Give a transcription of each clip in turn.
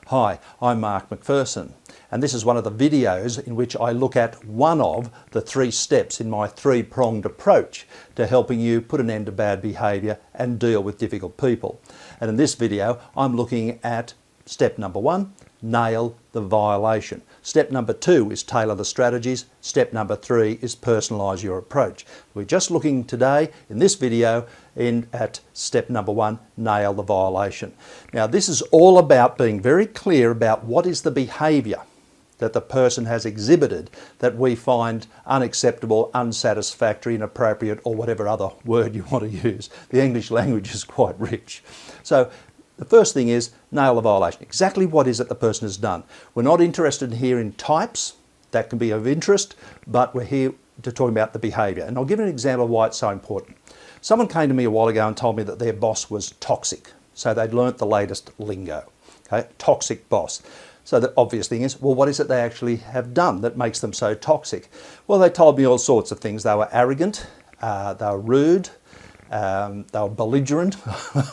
Hi, I'm Mark McPherson, and this is one of the videos in which I look at one of the 3 steps in my 3-pronged approach to helping you put an end to bad behaviour and deal with difficult people. And in this video, I'm looking at step number 1, nail the violation. Step number 2 is tailor the strategies. Step number 3 is personalise your approach. We're just looking today in this video at step number 1, nail the violation. Now this is all about being very clear about what is the behaviour that the person has exhibited that we find unacceptable, unsatisfactory, inappropriate, or whatever other word you want to use. The English language is quite rich. So the first thing is nail the violation. Exactly what is it the person has done. We're not interested here in types. That can be of interest, but we're here to talk about the behaviour. And I'll give you an example of why it's so important. Someone came to me a while ago and told me that their boss was toxic. So they'd learnt the latest lingo. Okay? Toxic boss. So the obvious thing is, well, what is it they actually have done that makes them so toxic? Well, they told me all sorts of things. They were arrogant, they were rude, they were belligerent,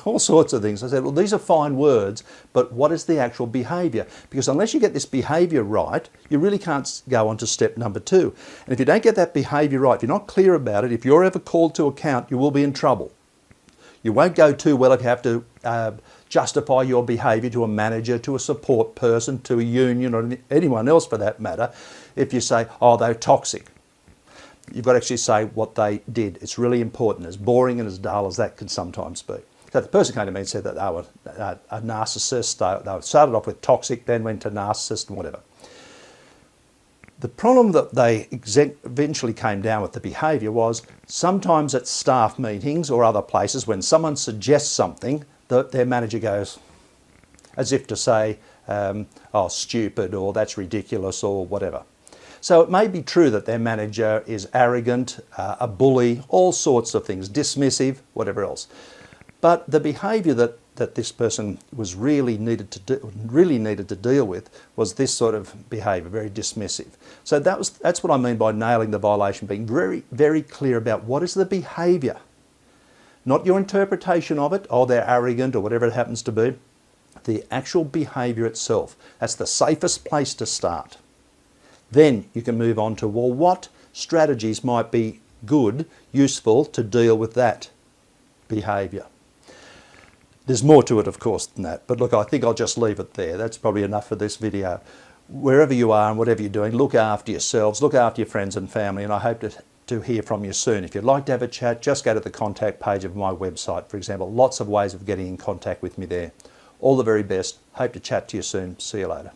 all sorts of things. I said, well, these are fine words, but what is the actual behaviour? Because unless you get this behaviour right, you really can't go on to step number 2. And if you don't get that behaviour right, if you're not clear about it, if you're ever called to account, you will be in trouble. You won't go too well if you have to justify your behaviour to a manager, to a support person, to a union, or anyone else for that matter, if you say, oh, they're toxic. You've got to actually say what they did. It's really important, as boring and as dull as that can sometimes be. So the person came to me and said that they were a narcissist. They started off with toxic, then went to narcissist and whatever. The problem that they eventually came down with the behaviour was sometimes at staff meetings or other places when someone suggests something, their manager goes as if to say, oh, stupid, or that's ridiculous, or whatever. So it may be true that their manager is arrogant, a bully, all sorts of things, dismissive, whatever else. But the behaviour that this person was really needed to deal with was this sort of behaviour, very dismissive. So that's what I mean by nailing the violation, being very, very clear about what is the behaviour. Not your interpretation of it, oh, they're arrogant or whatever it happens to be. The actual behaviour itself. That's the safest place to start. Then you can move on to, well, what strategies might be good, useful to deal with that behaviour. There's more to it, of course, than that. But look, I think I'll just leave it there. That's probably enough for this video. Wherever you are and whatever you're doing, look after yourselves, look after your friends and family, and I hope to hear from you soon. If you'd like to have a chat, just go to the contact page of my website, for example. Lots of ways of getting in contact with me there. All the very best. Hope to chat to you soon. See you later.